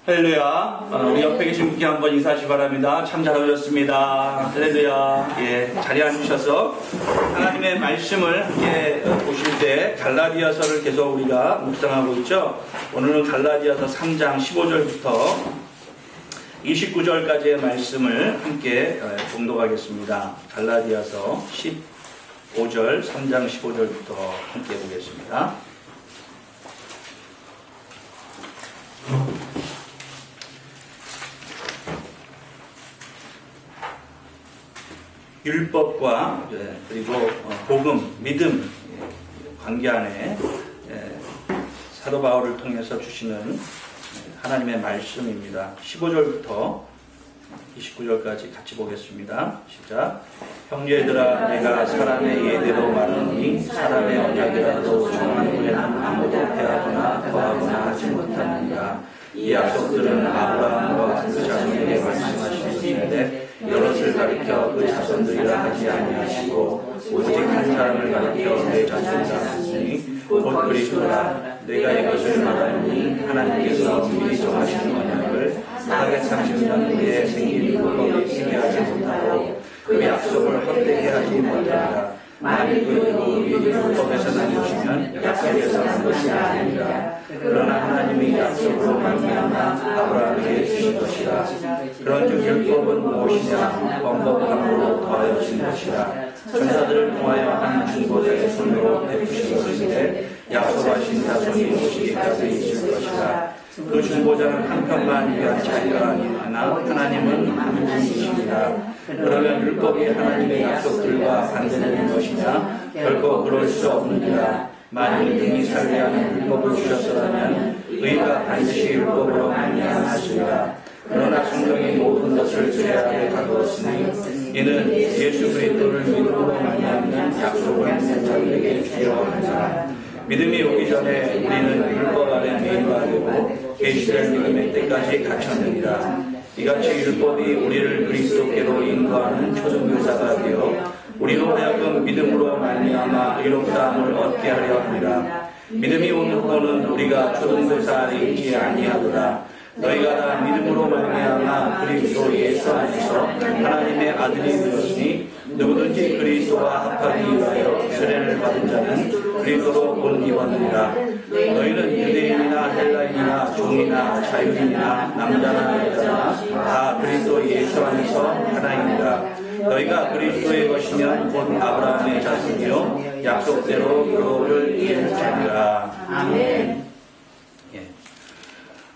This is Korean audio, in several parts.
할렐루야. 우리 옆에 계신 분께 한번 인사하시기 바랍니다. 참 잘 오셨습니다. 할렐루야. 예, 자리에 앉으셔서 하나님의 말씀을 함께 보실 때 갈라디아서를 계속 우리가 묵상하고 있죠. 오늘은 갈라디아서 3장 15절부터 29절까지의 말씀을 함께 봉독하겠습니다. 갈라디아서 15절, 3장 15절부터 함께 보겠습니다. 율법과 그리고 복음, 믿음 관계 안에 사도 바울을 통해서 주시는 하나님의 말씀입니다. 15절부터 29절까지 같이 보겠습니다. 시작. 형제들아, 내가 사람의 예대로 말하노니 사람의 언약이라도 정한 후에는 아무도 패하거나 더하거나 하지 못하느니라. 이 약속들은 아브라함과 그 자손에게 말씀하시는데 여럿을 가리켜 그 자손들이라 하지 아니하시고 오직 한 사람을 가리켜 내 자손이라 하시니 곧 그리스도라. 내가 이것을 말하노니 하나님께서 미리 정하신 언약을 430년 후에 생긴 율법이 폐기하지 못하고 그 약속을 헛되게 하지 못하리라. 만일 그 율법이 율법에서 난 것이면 약속에서 난 것이 아니니라. 그러나 하나님이 약속으로 말미암아 아브라함에게 주신 것이라. 그런즉 율법은 무엇이냐? 범법함으로 더하여진 것이라. 천사들을 통하여 한 중보자의 손으로 베푸신 것인데 약속하신 자손이 오시기까지 있을 것이라. 그 중보자는 한편만 위한 자리가 아니하나 하나님은 한 분이시니라. 그러면 율법이 하나님의 약속들과 반대되는 것이냐? 결코 그럴 수 없느니라. 만일 능히 살게 하는 율법을 주셨더라면 의가 반드시 율법으로 말미암았으리라. 그러나 성경이 모든 것을 죄악에 가두었으니 이는 예수 그리스도를 믿음으로 말미암는 약속을 받는 자들에게 주려 하느니라. 믿음이 오기 전에 우리는 율법 아래 매인되고 계시될 믿음의 때까지 갇혔느니라. 이같이 율법이 우리를 그리스도께로 인도하는 초등교사가 되어 우리로 하여금 믿음으로 말미암아 의롭다함을 얻게 하려 합니다. 믿음이 오는 후는 우리가 초등교사 아래 있지 아니하도다. 너희가 다 믿음으로 말미암아 그리스도 예수 안에서 하나님의 아들이 되었으니 누구든지 그리스도와 합하기 위하여 세례를 받은 자는 그리스도로 곧 입었느니라. 너희는 유대인이나 헬라인이나 종이나 자유인이나 남자나 여자나 다 그리스도 예수 안에서 하나입니다. 너희가 그리스도의 것이면 곧 아브라함의 자손이요 약속대로 율법을 이을 자니라. 아멘.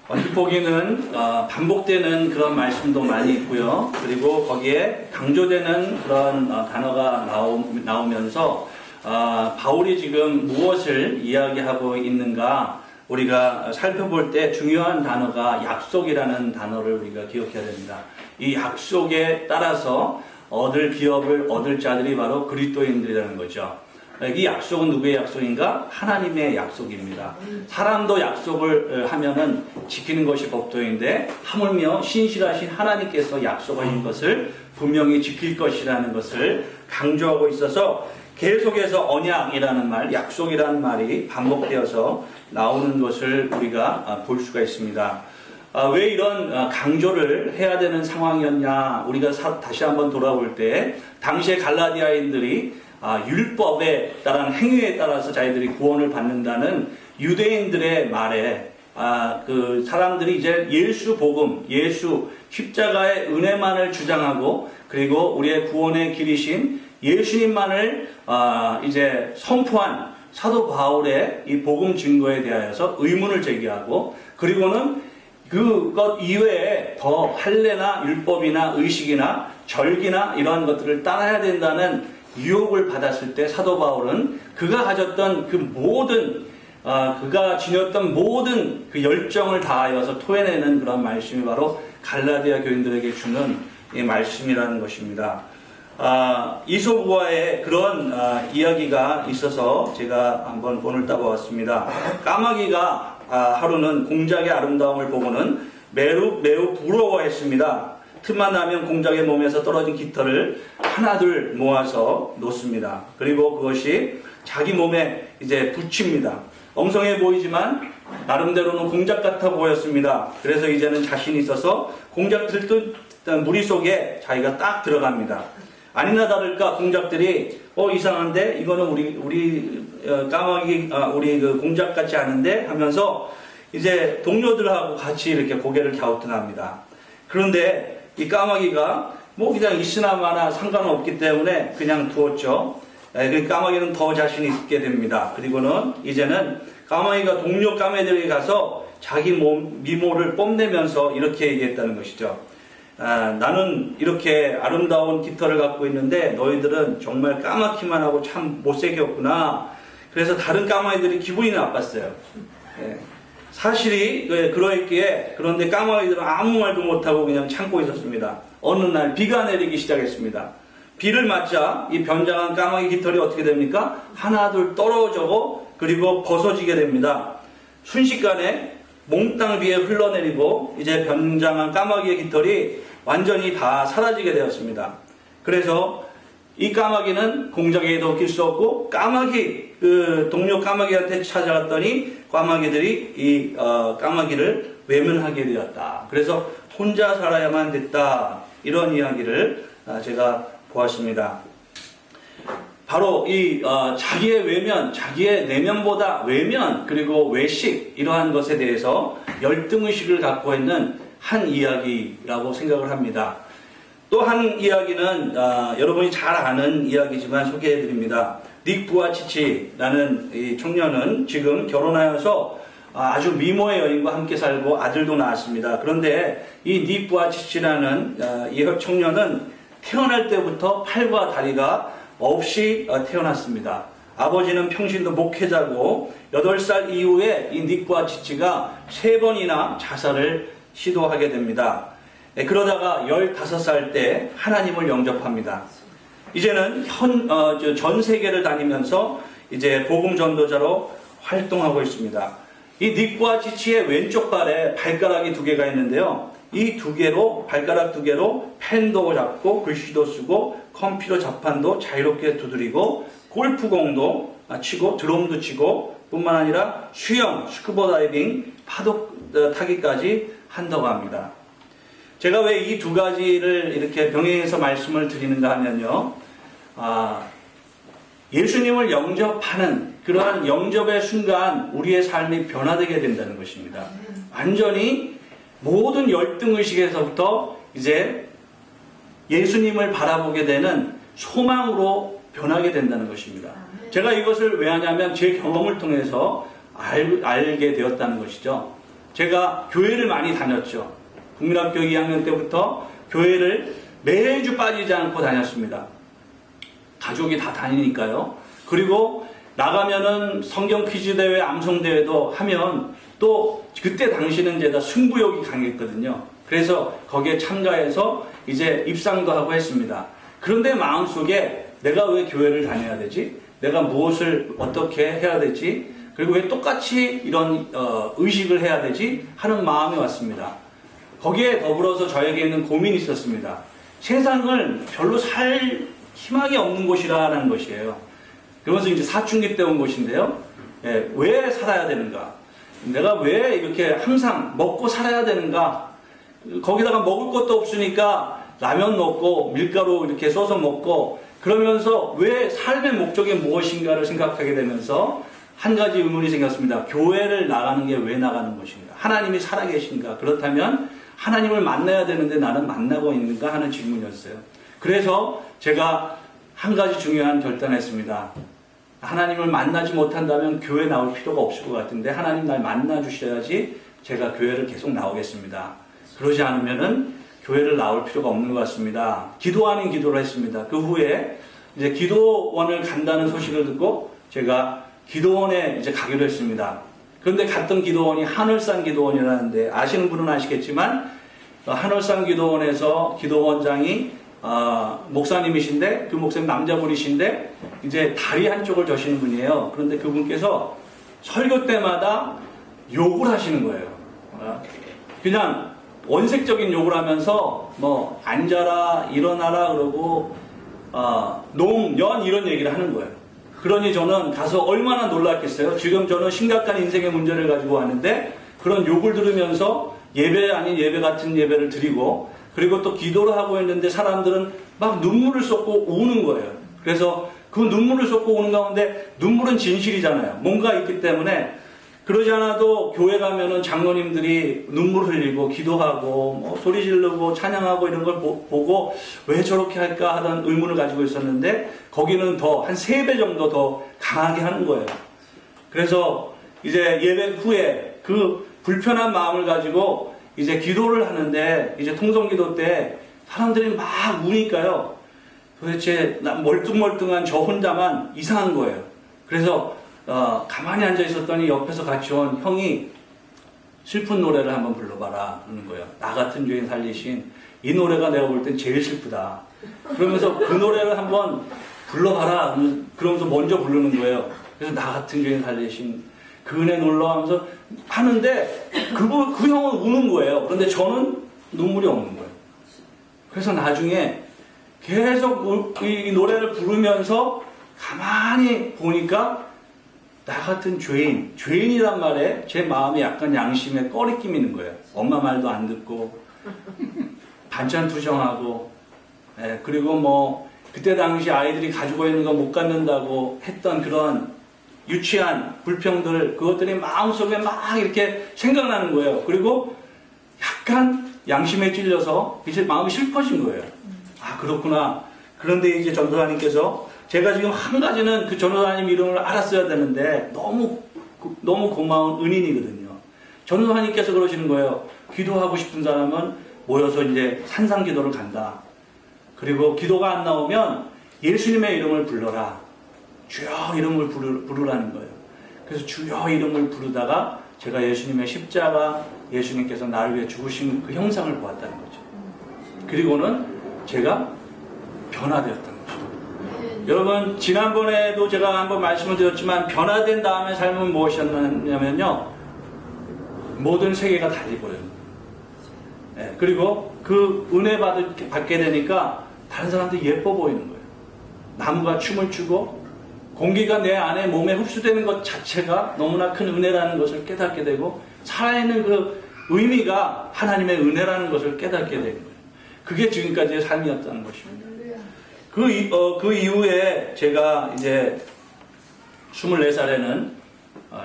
언뜻 보기는 반복되는 그런 말씀도 많이 있고요. 그리고 거기에 강조되는 그런 단어가 나오면서 바울이 지금 무엇을 이야기하고 있는가 우리가 살펴볼 때 중요한 단어가 약속이라는 단어를 우리가 기억해야 됩니다. 이 약속에 따라서 얻을 기업을 얻을 자들이 바로 그리스도인들이라는 거죠. 이 약속은 누구의 약속인가? 하나님의 약속입니다. 사람도 약속을 하면은 지키는 것이 법도인데 하물며 신실하신 하나님께서 약속하신 것을 분명히 지킬 것이라는 것을 강조하고 있어서 계속해서 언약이라는 말, 약속이라는 말이 반복되어서 나오는 것을 우리가 볼 수가 있습니다. 왜 이런 강조를 해야 되는 상황이었냐? 우리가 다시 한번 돌아볼 때 당시에 갈라디아인들이 율법에 따른 행위에 따라서 자기들이 구원을 받는다는 유대인들의 말에 그 사람들이 이제 예수 복음, 예수 십자가의 은혜만을 주장하고 그리고 우리의 구원의 길이신 예수님만을 이제 선포한 사도 바울의 이 복음 증거에 대하여서 의문을 제기하고 그리고는 그것 이외에 더 할례나 율법이나 의식이나 절기나 이러한 것들을 따라야 된다는 유혹을 받았을 때 사도 바울은 그가 가졌던 그 모든 그가 지녔던 모든 그 열정을 다하여서 토해내는 그런 말씀이 바로 갈라디아 교인들에게 주는 이 말씀이라는 것입니다. 이솝과의 그런 이야기가 있어서 제가 한번 본을 따보았습니다. 까마귀가 하루는 공작의 아름다움을 보고는 매우 부러워했습니다. 틈만 나면 공작의 몸에서 떨어진 깃털을 하나둘 모아서 놓습니다. 그리고 그것이 자기 몸에 이제 붙입니다. 엉성해 보이지만 나름대로는 공작 같아 보였습니다. 그래서 이제는 자신이 있어서 공작들도 무리 속에 자기가 딱 들어갑니다. 아니나 다를까 공작들이 이상한데 이거는 우리 까마귀 우리 그 공작 같지 않은데 하면서 이제 동료들하고 같이 이렇게 고개를 갸우뚱합니다. 그런데 이 까마귀가 뭐 그냥 있으나 마나 상관없기 때문에 그냥 두었죠. 그 까마귀는 더 자신이 있게 됩니다. 그리고는 이제는 까마귀가 동료 까마귀들에게 가서 자기 미모를 뽐내면서 이렇게 얘기했다는 것이죠. 나는 이렇게 아름다운 깃털을 갖고 있는데 너희들은 정말 까맣기만 하고 참 못생겼구나. 그래서 다른 까마귀들이 기분이 나빴어요. 사실이 그러했기에 그런데 까마귀들은 아무 말도 못하고 그냥 참고 있었습니다. 어느 날 비가 내리기 시작했습니다. 비를 맞자 이 변장한 까마귀 깃털이 어떻게 됩니까? 하나둘 떨어져고 그리고 벗어지게 됩니다. 순식간에 몽땅 비에 흘러내리고 이제 변장한 까마귀의 깃털이 완전히 다 사라지게 되었습니다. 그래서 이 까마귀는 공작에도 낄 수 없고 동료 까마귀한테 찾아갔더니 까마귀들이 이 까마귀를 외면하게 되었다. 그래서 혼자 살아야만 됐다. 이런 이야기를 제가 보았습니다. 바로 이 자기의 외면, 자기의 내면보다 외면 그리고 외식 이러한 것에 대해서 열등의식을 갖고 있는 한 이야기라고 생각을 합니다. 또 한 이야기는 여러분이 잘 아는 이야기지만 소개해드립니다. 닉 부아치치라는 이 청년은 지금 결혼하여서 아주 미모의 여인과 함께 살고 아들도 낳았습니다. 그런데 이 닉 부아치치라는 이 청년은 태어날 때부터 팔과 다리가 없이 태어났습니다. 아버지는 평신도 목회자고 8살 이후에 이 닉 부아치치가 3번이나 자살을 시도하게 됩니다. 그러다가 15살 때 하나님을 영접합니다. 이제는 전 세계를 다니면서 이제 복음 전도자로 활동하고 있습니다. 이 닉 부아치치의 왼쪽 발에 발가락이 2개가 있는데요. 이 발가락 2개로 펜도 잡고 글씨도 쓰고 컴퓨터 자판도 자유롭게 두드리고 골프공도 치고 드럼도 치고 뿐만 아니라 수영, 스쿠버 다이빙, 파도 타기까지 한다고 합니다. 제가 왜 이 2가지를 이렇게 병행해서 말씀을 드리는가 하면요. 예수님을 영접하는 그러한 영접의 순간 우리의 삶이 변화되게 된다는 것입니다. 완전히 모든 열등의식에서부터 이제 예수님을 바라보게 되는 소망으로 변하게 된다는 것입니다. 제가 이것을 왜 하냐면 제 경험을 통해서 알게 되었다는 것이죠. 제가 교회를 많이 다녔죠. 국민학교 2학년 때부터 교회를 매주 빠지지 않고 다녔습니다. 가족이 다 다니니까요. 그리고 나가면은 성경 퀴즈 대회, 암송 대회도 하면 또 그때 당시는 제가 승부욕이 강했거든요. 그래서 거기에 참가해서 이제 입상도 하고 했습니다. 그런데 마음속에 내가 왜 교회를 다녀야 되지? 내가 무엇을 어떻게 해야 되지? 그리고 왜 똑같이 이런 의식을 해야 되지? 하는 마음이 왔습니다. 거기에 더불어서 저에게는 고민이 있었습니다. 세상을 별로 살 희망이 없는 곳이라는 것이에요. 그러면서 이제 사춘기 때 온 곳인데요. 왜 살아야 되는가? 내가 왜 이렇게 항상 먹고 살아야 되는가? 거기다가 먹을 것도 없으니까 라면 먹고 밀가루 이렇게 써서 먹고 그러면서 왜 삶의 목적이 무엇인가를 생각하게 되면서 한 가지 의문이 생겼습니다. 교회를 나가는 게 왜 나가는 것인가? 하나님이 살아계신가? 그렇다면 하나님을 만나야 되는데 나는 만나고 있는가 하는 질문이었어요. 그래서 제가 한 가지 중요한 결단을 했습니다. 하나님을 만나지 못한다면 교회 나올 필요가 없을 것 같은데 하나님 날 만나 주셔야지 제가 교회를 계속 나오겠습니다. 그러지 않으면은 교회를 나올 필요가 없는 것 같습니다. 기도 아닌 기도를 했습니다. 그 후에 이제 기도원을 간다는 소식을 듣고 제가 기도원에 이제 가기로 했습니다. 그런데 갔던 기도원이 한월산 기도원이라는데 아시는 분은 아시겠지만 한월산 기도원에서 기도원장이 목사님이신데 그 목사님 남자분이신데 이제 다리 한쪽을 저시는 분이에요. 그런데 그분께서 설교 때마다 욕을 하시는 거예요. 그냥 원색적인 욕을 하면서 뭐 앉아라 일어나라 그러고 농, 연 이런 얘기를 하는 거예요. 그러니 저는 가서 얼마나 놀랐겠어요. 지금 저는 심각한 인생의 문제를 가지고 왔는데 그런 욕을 들으면서 예배 아닌 예배 같은 예배를 드리고 그리고 또 기도를 하고 있는데 사람들은 막 눈물을 쏟고 우는 거예요. 그래서 그 눈물을 쏟고 우는 가운데 눈물은 진실이잖아요. 뭔가 있기 때문에 그러지 않아도 교회 가면은 장로님들이 눈물 흘리고 기도하고 뭐 소리 지르고 찬양하고 이런 걸 보고 왜 저렇게 할까 하던 의문을 가지고 있었는데 거기는 더 한 3배 정도 더 강하게 하는 거예요. 그래서 이제 예배 후에 그 불편한 마음을 가지고 이제 기도를 하는데 이제 통성기도 때 사람들이 막 우니까요. 도대체 멀뚱멀뚱한 저 혼자만 이상한 거예요. 그래서 가만히 앉아 있었더니 옆에서 같이 온 형이 슬픈 노래를 한번 불러봐라 하는 거예요. 나 같은 죄인 살리신 이 노래가 내가 볼 땐 제일 슬프다. 그러면서 그 노래를 한번 불러봐라 그러면서 먼저 부르는 거예요. 그래서 나 같은 죄인 살리신 그 은혜 놀러 하면서 하는데 그 형은 우는 거예요. 그런데 저는 눈물이 없는 거예요. 그래서 나중에 계속 이 노래를 부르면서 가만히 보니까 나 같은 죄인이란 말에 제 마음에 약간 양심에 꺼리낌이 있는 거예요. 엄마 말도 안 듣고 반찬 투정하고 그리고 뭐 그때 당시 아이들이 가지고 있는 거 못 갖는다고 했던 그런 유치한 불평들 그것들이 마음속에 막 이렇게 생각나는 거예요. 그리고 약간 양심에 찔려서 이제 마음이 슬퍼진 거예요. 아 그렇구나. 그런데 이제 전도사님께서 제가 지금 한 가지는 그 전도사님 이름을 알았어야 되는데 너무 고마운 은인이거든요. 전도사님께서 그러시는 거예요. 기도하고 싶은 사람은 모여서 이제 산상기도를 간다. 그리고 기도가 안 나오면 예수님의 이름을 불러라. 주여 이름을 부르라는 거예요. 그래서 주여 이름을 부르다가 제가 예수님의 십자가, 예수님께서 나를 위해 죽으신 그 형상을 보았다는 거죠. 그리고는 제가 변화되었다는 거죠. 여러분 지난번에도 제가 한번 말씀을 드렸지만 변화된 다음에 삶은 무엇이었냐면요. 모든 세계가 달리버려요. 그리고 그 은혜 받게 되니까 다른 사람들이 예뻐 보이는 거예요. 나무가 춤을 추고 공기가 내 안에 몸에 흡수되는 것 자체가 너무나 큰 은혜라는 것을 깨닫게 되고 살아있는 그 의미가 하나님의 은혜라는 것을 깨닫게 되는 거예요. 그게 지금까지의 삶이었다는 것입니다. 그 이후에 제가 이제 24살에는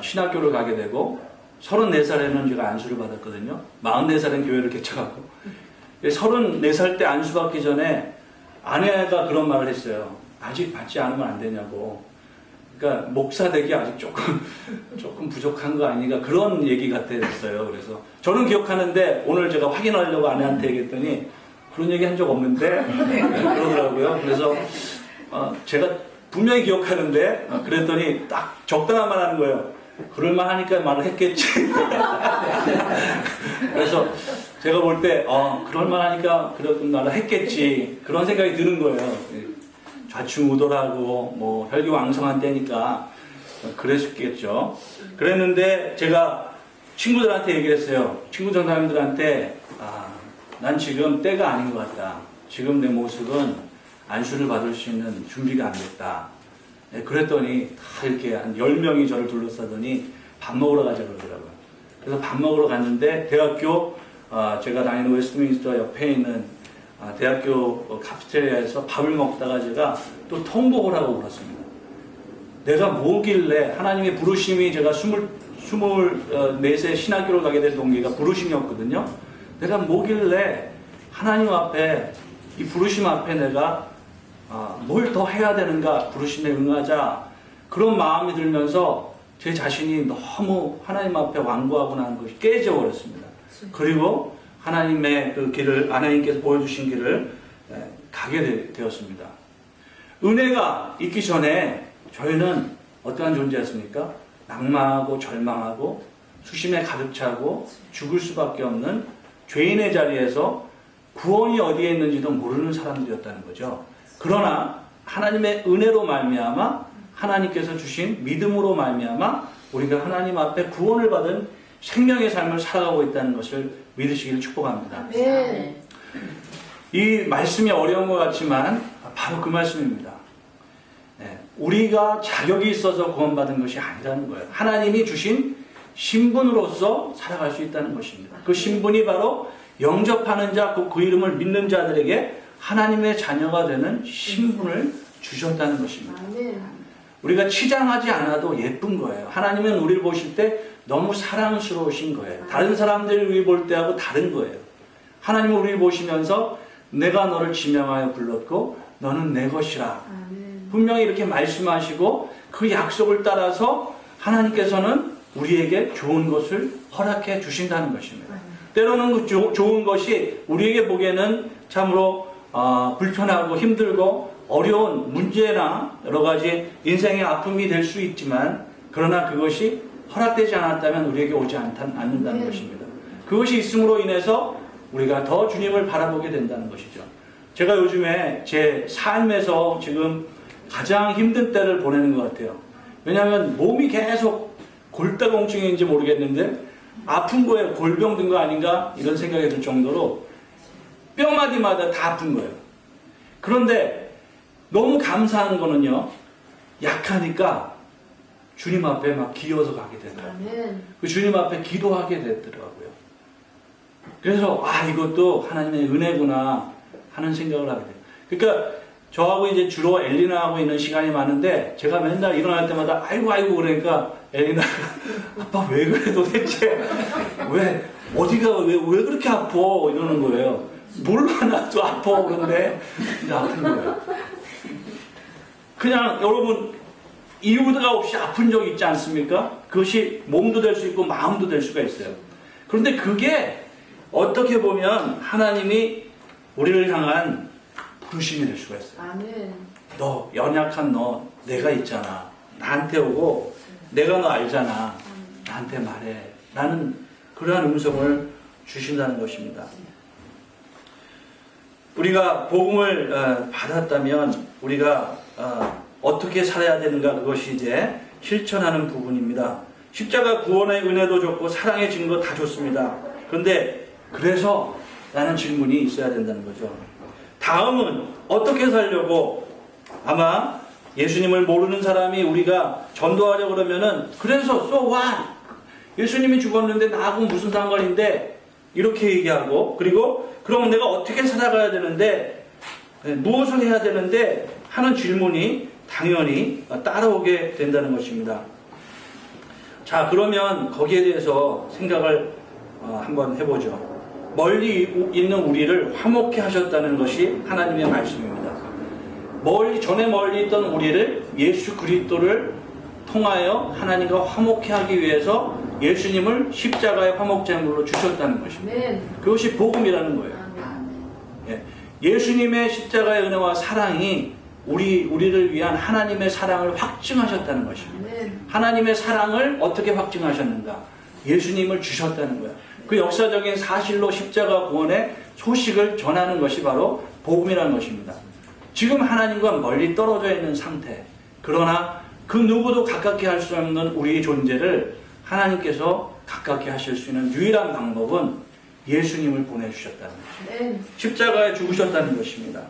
신학교를 가게 되고 34살에는 제가 안수를 받았거든요. 44살엔 교회를 개척하고 34살 때 안수 받기 전에 아내가 그런 말을 했어요. 아직 받지 않으면 안 되냐고. 그러니까 목사 되기 아직 조금 부족한 거 아닌가 그런 얘기 같았어요. 그래서 저는 기억하는데 오늘 제가 확인하려고 아내한테 얘기했더니 그런 얘기 한 적 없는데 그러더라고요. 그래서 제가 분명히 기억하는데 그랬더니 딱 적당한 말 하는 거예요. 그럴만 하니까 말을 했겠지. 그래서 제가 볼 때 그럴만 하니까 그런 말을 했겠지 그런 생각이 드는 거예요. 좌충우돌하고 뭐 혈기왕성한 때니까 그랬겠죠. 그랬는데 제가 친구들한테 얘기를 했어요. 친구 전사님들한테 난 지금 때가 아닌 것 같다. 지금 내 모습은 안수를 받을 수 있는 준비가 안 됐다. 그랬더니 다 이렇게 한 10명이 저를 둘러싸더니 밥 먹으러 가자 그러더라고요. 그래서 밥 먹으러 갔는데 대학교 제가 다니는 웨스트민스터 옆에 있는 대학교 카페테리아에서 밥을 먹다가 제가 또 통곡을 하고 울었습니다. 내가 뭐길래 하나님의 부르심이 제가 24세 신학교를 가게 된 동기가 부르심이었거든요. 내가 뭐길래 하나님 앞에 이 부르심 앞에 내가 뭘 더 해야 되는가 부르심에 응하자 그런 마음이 들면서 제 자신이 너무 하나님 앞에 완고하고 나는 것이 깨져버렸습니다. 그리고 하나님의 그 길을 하나님께서 보여주신 길을 가게 되었습니다. 은혜가 있기 전에 저희는 어떠한 존재였습니까? 낙망하고 절망하고 수심에 가득 차고 죽을 수밖에 없는 죄인의 자리에서 구원이 어디에 있는지도 모르는 사람들이었다는 거죠. 그러나 하나님의 은혜로 말미암아 하나님께서 주신 믿음으로 말미암아 우리가 하나님 앞에 구원을 받은 생명의 삶을 살아가고 있다는 것을 믿으시기를 축복합니다. 네. 이 말씀이 어려운 것 같지만 바로 그 말씀입니다. 우리가 자격이 있어서 구원받은 것이 아니라는 거예요. 하나님이 주신 신분으로서 살아갈 수 있다는 것입니다. 그 신분이 바로 영접하는 자, 그 이름을 믿는 자들에게 하나님의 자녀가 되는 신분을 주셨다는 것입니다. 우리가 치장하지 않아도 예쁜 거예요. 하나님은 우리를 보실 때 너무 사랑스러우신 거예요. 다른 사람들이 우리 볼 때하고 다른 거예요. 하나님은 우리를 보시면서 내가 너를 지명하여 불렀고 너는 내 것이라. 분명히 이렇게 말씀하시고 그 약속을 따라서 하나님께서는 우리에게 좋은 것을 허락해 주신다는 것입니다. 때로는 그 좋은 것이 우리에게 보기에는 참으로 불편하고 힘들고 어려운 문제나 여러 가지 인생의 아픔이 될 수 있지만 그러나 그것이 허락되지 않았다면 우리에게 오지 않는다는 것입니다. 그것이 있음으로 인해서 우리가 더 주님을 바라보게 된다는 것이죠. 제가 요즘에 제 삶에서 지금 가장 힘든 때를 보내는 것 같아요. 왜냐하면 몸이 계속 골다공증인지 모르겠는데 아픈 거예요. 골병 든 거 아닌가 이런 생각이 들 정도로 뼈마디마다 다 아픈 거예요. 그런데 너무 감사한 거는요, 약하니까 주님 앞에 막 기어서 가게 되더라고요. 그 주님 앞에 기도하게 되더라고요. 그래서 이것도 하나님의 은혜구나 하는 생각을 하게 돼요. 그러니까 저하고 이제 주로 엘리나하고 있는 시간이 많은데 제가 맨날 일어날 때마다 아이고 그러니까 엘리나가 아빠 왜 그래 도대체 왜 어디가 왜 그렇게 아파 이러는 거예요. 몰라 나도 아파 그런데 아픈 거예요. 그냥 여러분 이유가 없이 아픈 적 있지 않습니까? 그것이 몸도 될 수 있고 마음도 될 수가 있어요. 그런데 그게 어떻게 보면 하나님이 우리를 향한 부르심이 될 수가 있어요. 너 연약한 너 내가 있잖아. 나한테 오고 내가 너 알잖아. 나한테 말해. 라는 그러한 음성을 주신다는 것입니다. 우리가 복음을 받았다면 우리가 어떻게 살아야 되는가 그것이 이제 실천하는 부분입니다. 십자가 구원의 은혜도 좋고 사랑의 증거 다 좋습니다. 그런데 그래서 라는 질문이 있어야 된다는 거죠. 다음은 어떻게 살려고 아마 예수님을 모르는 사람이 우리가 전도하려고 그러면은 그래서 so what? 예수님이 죽었는데 나하고 무슨 상관인데 이렇게 얘기하고 그리고 그럼 내가 어떻게 살아가야 되는데 무엇을 해야 되는데 하는 질문이 당연히 따라오게 된다는 것입니다. 자, 그러면 거기에 대해서 생각을 한번 해보죠. 멀리 있는 우리를 화목케 하셨다는 것이 하나님의 말씀입니다. 전에 멀리 있던 우리를 예수 그리스도를 통하여 하나님과 화목케 하기 위해서 예수님을 십자가의 화목제물로 주셨다는 것입니다. 그것이 복음이라는 거예요. 예수님의 십자가의 은혜와 사랑이 우리를 위한 하나님의 사랑을 확증하셨다는 것입니다. 하나님의 사랑을 어떻게 확증하셨는가? 예수님을 주셨다는 거예요. 그 역사적인 사실로 십자가 구원의 소식을 전하는 것이 바로 복음이라는 것입니다. 지금 하나님과 멀리 떨어져 있는 상태, 그러나 그 누구도 가깝게 할 수 없는 우리의 존재를 하나님께서 가깝게 하실 수 있는 유일한 방법은 예수님을 보내주셨다는 것입니다. 십자가에 죽으셨다는 것입니다.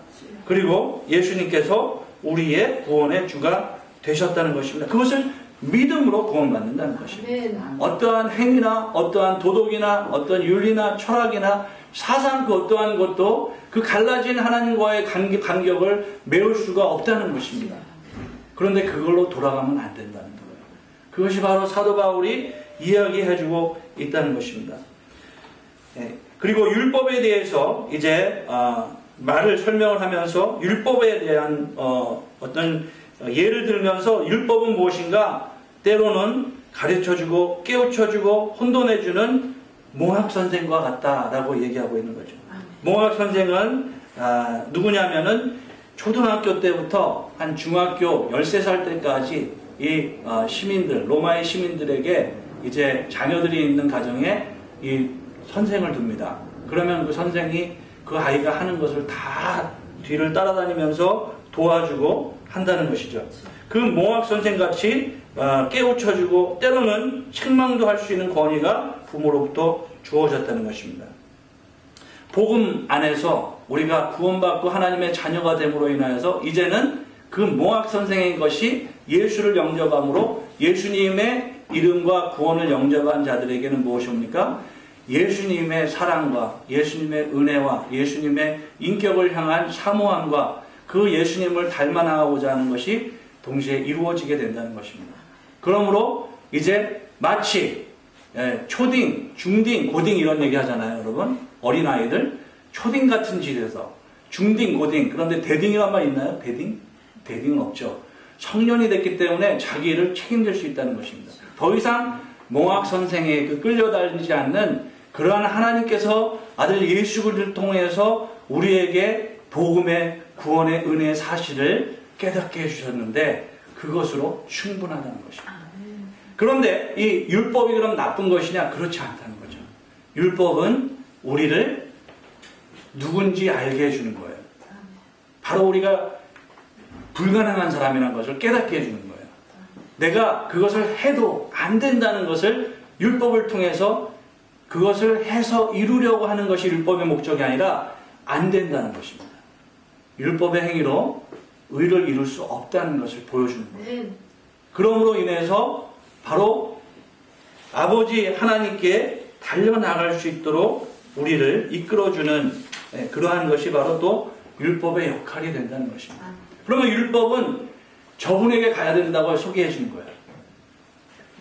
그리고 예수님께서 우리의 구원의 주가 되셨다는 것입니다. 그것을 믿음으로 구원받는다는 것입니다. 어떠한 행위나 어떠한 도덕이나 어떠한 윤리나 철학이나 사상 그 어떠한 것도 그 갈라진 하나님과의 간격을 메울 수가 없다는 것입니다. 그런데 그걸로 돌아가면 안 된다는 거예요. 그것이 바로 사도 바울이 이야기해주고 있다는 것입니다. 그리고 율법에 대해서 이제 말을 설명을 하면서 율법에 대한 어떤 예를 들면서 율법은 무엇인가 때로는 가르쳐주고 깨우쳐주고 혼돈해주는 몽학선생과 같다라고 얘기하고 있는 거죠. 몽학선생은 누구냐면은 초등학교 때부터 한 중학교 13살 때까지 이 시민들, 로마의 시민들에게 이제 자녀들이 있는 가정에 이 선생을 둡니다. 그러면 그 선생이 그 아이가 하는 것을 다 뒤를 따라다니면서 도와주고 한다는 것이죠. 그 몽학 선생같이 깨우쳐주고 때로는 책망도 할 수 있는 권위가 부모로부터 주어졌다는 것입니다. 복음 안에서 우리가 구원받고 하나님의 자녀가 됨으로 인하여서 이제는 그 몽학 선생의 것이 예수를 영접함으로 예수님의 이름과 구원을 영접한 자들에게는 무엇입니까? 예수님의 사랑과 예수님의 은혜와 예수님의 인격을 향한 사모함과 그 예수님을 닮아 나가고자 하는 것이 동시에 이루어지게 된다는 것입니다. 그러므로 이제 마치 초딩, 중딩, 고딩 이런 얘기 하잖아요, 여러분. 어린아이들 초딩 같은 질에서 중딩, 고딩, 그런데 대딩이란 말 있나요? 대딩? 대딩은 없죠. 성년이 됐기 때문에 자기 일을 책임질 수 있다는 것입니다. 더 이상 몽학 선생에 끌려다니지 않는 그러한 하나님께서 아들 예수 그리스도를 통해서 우리에게 복음의 구원의 은혜의 사실을 깨닫게 해주셨는데 그것으로 충분하다는 것입니다. 그런데 이 율법이 그럼 나쁜 것이냐? 그렇지 않다는 거죠. 율법은 우리를 누군지 알게 해주는 거예요. 바로 우리가 불가능한 사람이라는 것을 깨닫게 해주는 거예요. 내가 그것을 해도 안 된다는 것을 율법을 통해서 그것을 해서 이루려고 하는 것이 율법의 목적이 아니라 안 된다는 것입니다. 율법의 행위로 의를 이룰 수 없다는 것을 보여주는 거예요. 그러므로 인해서 바로 아버지 하나님께 달려나갈 수 있도록 우리를 이끌어주는 그러한 것이 바로 또 율법의 역할이 된다는 것입니다. 그러면 율법은 저분에게 가야 된다고 소개해 주는 거예요.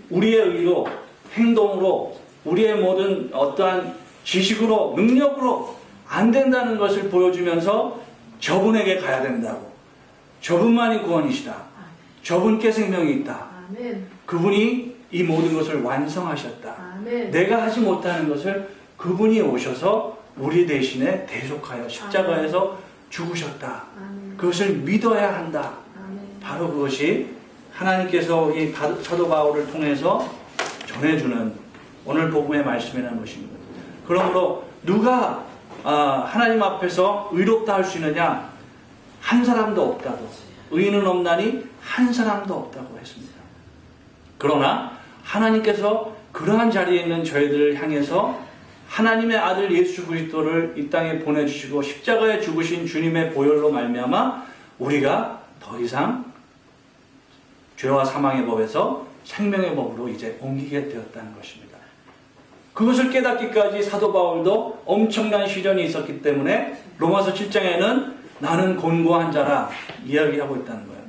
우리의 의로, 행동으로, 우리의 모든 어떠한 지식으로, 능력으로 안 된다는 것을 보여주면서 저분에게 가야 된다고. 저분만이 구원이시다. 저분께 생명이 있다. 그분이 이 모든 것을 완성하셨다. 내가 하지 못하는 것을 그분이 오셔서 우리 대신에 대속하여 십자가에서 죽으셨다. 그것을 믿어야 한다. 바로 그것이 하나님께서 이 사도 바울을 통해서 전해주는 오늘 복음의 말씀이라는 것입니다. 그러므로 누가 하나님 앞에서 의롭다 할 수 있느냐? 한 사람도 없다고. 의인은 없나니 한 사람도 없다고 했습니다. 그러나 하나님께서 그러한 자리에 있는 저희들을 향해서 하나님의 아들 예수 그리스도를 이 땅에 보내주시고 십자가에 죽으신 주님의 보혈로 말미암아 우리가 더 이상 죄와 사망의 법에서 생명의 법으로 이제 옮기게 되었다는 것입니다. 그것을 깨닫기까지 사도 바울도 엄청난 시련이 있었기 때문에 로마서 7장에는 나는 곤고한 자라 이야기하고 있다는 거예요.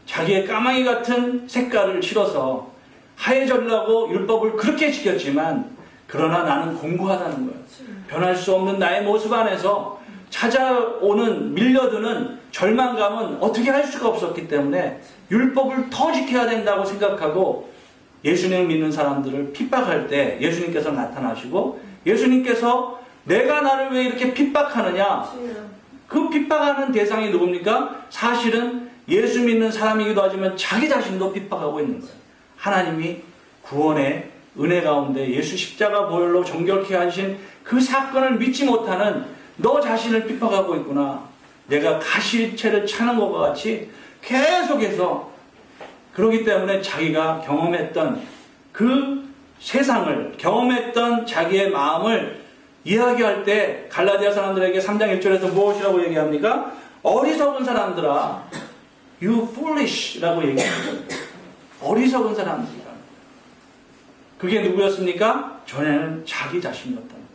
자기의 까마귀 같은 색깔을 실어서 하얘지려고 율법을 그렇게 지켰지만 그러나 나는 곤고하다는 거예요. 변할 수 없는 나의 모습 안에서 찾아오는 밀려드는 절망감은 어떻게 할 수가 없었기 때문에 율법을 더 지켜야 된다고 생각하고 예수님을 믿는 사람들을 핍박할 때 예수님께서 나타나시고 예수님께서 내가 나를 왜 이렇게 핍박하느냐? 그 핍박하는 대상이 누굽니까? 사실은 예수 믿는 사람이기도 하지만 자기 자신도 핍박하고 있는 거예요. 하나님이 구원의 은혜 가운데 예수 십자가 보혈로 정결케 하신 그 사건을 믿지 못하는 너 자신을 핍박하고 있구나. 내가 가시채를 차는 것과 같이 계속해서 그렇기 때문에 자기가 경험했던 그 세상을 경험했던 자기의 마음을 이야기할 때 갈라디아 사람들에게 3장 1절에서 무엇이라고 얘기합니까? 어리석은 사람들아 You foolish라고 얘기합니다. 어리석은 사람들이다. 그게 누구였습니까? 전에는 자기 자신이었다는 거예요.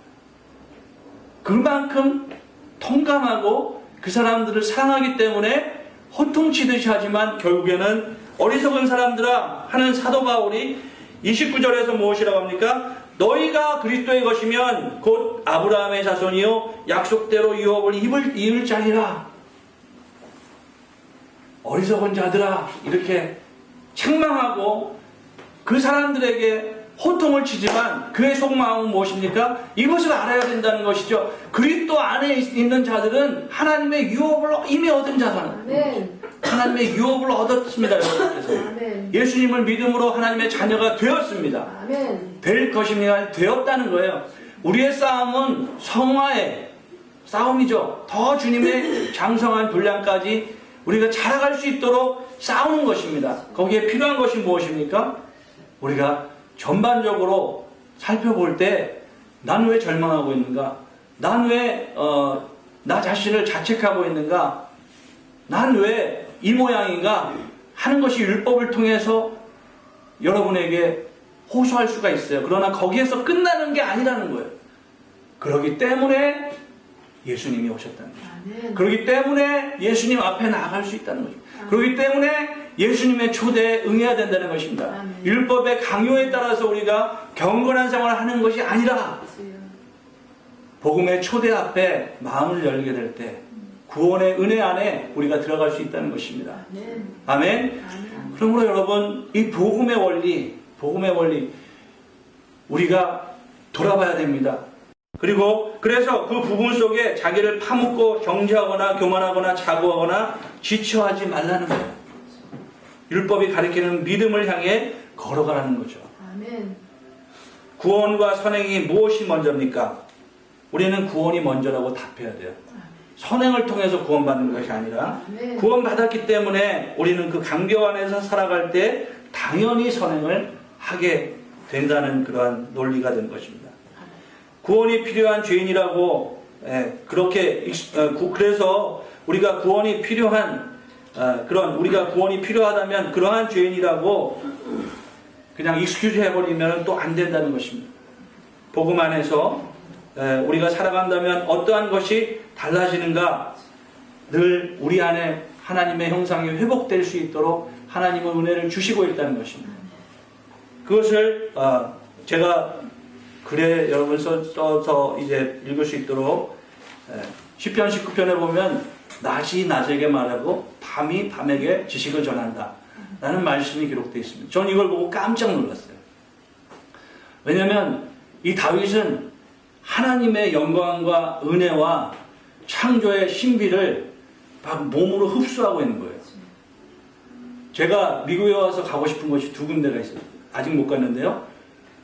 그만큼 통감하고 그 사람들을 사랑하기 때문에 호통치듯이 하지만 결국에는 어리석은 사람들아 하는 사도 바울이 29절에서 무엇이라고 합니까? 너희가 그리스도의 것이면 곧 아브라함의 자손이요 약속대로 유업을 이을 자리라. 어리석은 자들아 이렇게 책망하고 그 사람들에게 호통을 치지만 그의 속마음은 무엇입니까? 이것을 알아야 된다는 것이죠. 그리스도 안에 있는 자들은 하나님의 유업을 이미 얻은 자잖아요. 하나님의 유업을 얻었습니다. 여러분께서 예수님을 믿음으로 하나님의 자녀가 되었습니다. 될 것입니다. 되었다는 거예요. 우리의 싸움은 성화의 싸움이죠. 더 주님의 장성한 분량까지 우리가 자라갈 수 있도록 싸우는 것입니다. 거기에 필요한 것이 무엇입니까? 우리가 전반적으로 살펴볼 때 난 왜 절망하고 있는가? 난 왜 나 자신을 자책하고 있는가? 난 왜 이 모양인가 하는 것이 율법을 통해서 여러분에게 호소할 수가 있어요. 그러나 거기에서 끝나는 게 아니라는 거예요. 그렇기 때문에 예수님이 오셨다는 거죠. 그렇기 때문에 예수님 앞에 나아갈 수 있다는 거죠. 그렇기 때문에 예수님의 초대에 응해야 된다는 것입니다. 율법의 강요에 따라서 우리가 경건한 생활을 하는 것이 아니라 복음의 초대 앞에 마음을 열게 될 때 구원의 은혜 안에 우리가 들어갈 수 있다는 것입니다. 아멘. 그러므로 여러분, 이 복음의 원리 우리가 돌아봐야 됩니다. 그리고 그래서 그 부분 속에 자기를 파묻고 정죄하거나 교만하거나 자고하거나 지쳐하지 말라는 거예요. 율법이 가리키는 믿음을 향해 걸어가라는 거죠. 아멘. 구원과 선행이 무엇이 먼저입니까? 우리는 구원이 먼저라고 답해야 돼요. 선행을 통해서 구원받는 것이 아니라 구원받았기 때문에 우리는 그 강교 안에서 살아갈 때 당연히 선행을 하게 된다는 그러한 논리가 된 것입니다. 구원이 필요한 죄인이라고 그래서 우리가 구원이 필요한 우리가 구원이 필요하다면 그러한 죄인이라고 그냥 익스큐즈 해버리면 또 안 된다는 것입니다. 복음 안에서 우리가 살아간다면 어떠한 것이 달라지는가? 늘 우리 안에 하나님의 형상이 회복될 수 있도록 하나님은 은혜를 주시고 있다는 것입니다. 그것을 제가 글에 여러분 써서 이제 읽을 수 있도록 시편 19편에 보면 낮이 낮에게 말하고 밤이 밤에게 지식을 전한다 라는 말씀이 기록되어 있습니다. 저는 이걸 보고 깜짝 놀랐어요. 왜냐하면 이 다윗은 하나님의 영광과 은혜와 창조의 신비를 막 몸으로 흡수하고 있는 거예요. 제가 미국에 와서 가고 싶은 곳이 두 군데가 있어요. 아직 못 갔는데요.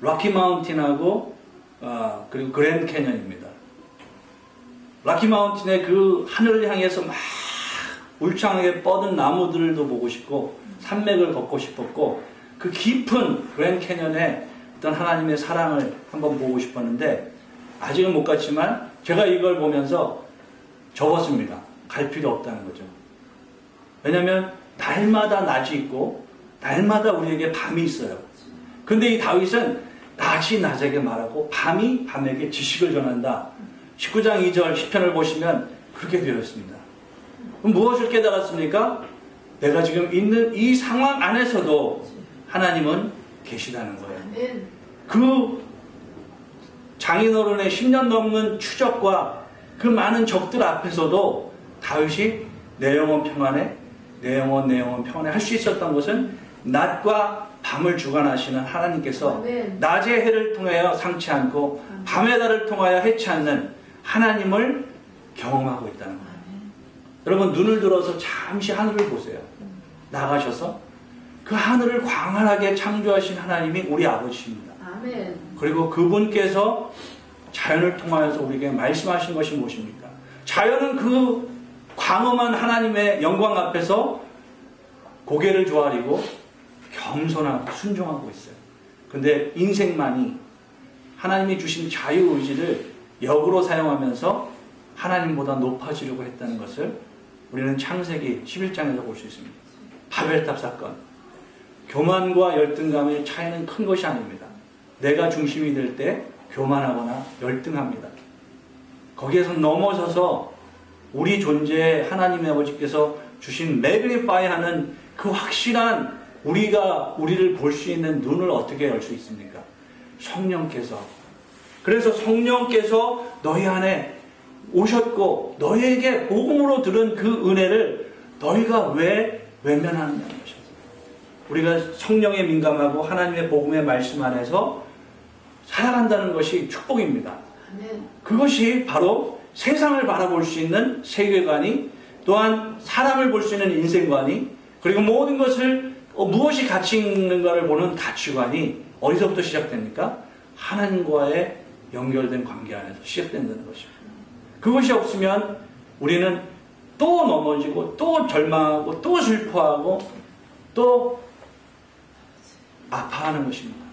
락키 마운틴하고 그리고 그랜드 캐년입니다. 락키 마운틴의 그 하늘을 향해서 막 울창하게 뻗은 나무들도 보고 싶고 산맥을 걷고 싶었고 그 깊은 그랜드 캐년의 어떤 하나님의 사랑을 한번 보고 싶었는데 아직은 못 갔지만 제가 이걸 보면서 접었습니다. 갈 필요 없다는 거죠. 왜냐하면 날마다 낮이 있고 날마다 우리에게 밤이 있어요. 근데 이 다윗은 낮이 낮에게 말하고 밤이 밤에게 지식을 전한다. 19장 2절 10편을 보시면 그렇게 되어 있습니다. 그럼 무엇을 깨달았습니까? 내가 지금 있는 이 상황 안에서도 하나님은 계시다는 거예요. 그 장인어른의 10년 넘는 추적과 그 많은 적들 앞에서도 다윗이 내 영혼 평안해, 내 영혼 평안해 할 수 있었던 것은 낮과 밤을 주관하시는 하나님께서 낮의 해를 통하여 상치 않고 밤의 달을 통하여 해치 않는 하나님을 경험하고 있다는 거예요. 여러분 눈을 들어서 잠시 하늘을 보세요. 나가셔서 그 하늘을 광활하게 창조하신 하나님이 우리 아버지입니다. 아멘. 그리고 그분께서 자연을 통하여서 우리에게 말씀하신 것이 무엇입니까? 자연은 그 광엄한 하나님의 영광 앞에서 고개를 조아리고 겸손하고 순종하고 있어요. 근데 인생만이 하나님이 주신 자유의지를 역으로 사용하면서 하나님보다 높아지려고 했다는 것을 우리는 창세기 11장에서 볼 수 있습니다. 바벨탑 사건. 교만과 열등감의 차이는 큰 것이 아닙니다. 내가 중심이 될 때 교만하거나 열등합니다. 거기에서 넘어서서 우리 존재에 하나님의 아버지께서 주신 매그니파이하는 그 확실한 우리를 볼 수 있는 눈을 어떻게 열 수 있습니까? 성령께서. 그래서 성령께서 너희 안에 오셨고 너희에게 복음으로 들은 그 은혜를 너희가 왜 외면하느냐는 것입니다. 우리가 성령에 민감하고 하나님의 복음의 말씀 안에서 살아간다는 것이 축복입니다. 그것이 바로 세상을 바라볼 수 있는 세계관이, 또한 사람을 볼 수 있는 인생관이, 그리고 모든 것을 무엇이 가치 있는가를 보는 가치관이 어디서부터 시작됩니까? 하나님과의 연결된 관계 안에서 시작된다는 것입니다. 그것이 없으면 우리는 또 넘어지고 또 절망하고 또 슬퍼하고 또 아파하는 것입니다.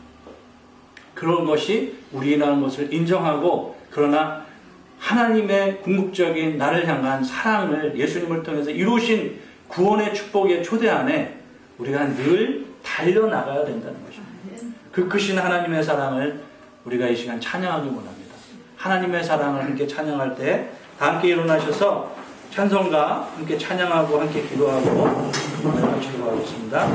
그런 것이 우리라는 것을 인정하고, 그러나 하나님의 궁극적인 나를 향한 사랑을 예수님을 통해서 이루신 구원의 축복의 초대 안에 우리가 늘 달려나가야 된다는 것입니다. 그 크신 하나님의 사랑을 우리가 이 시간 찬양하기 원합니다. 하나님의 사랑을 함께 찬양할 때 다 함께 일어나셔서 찬송가 함께 찬양하고 함께 기도하고 마치도록 하겠습니다.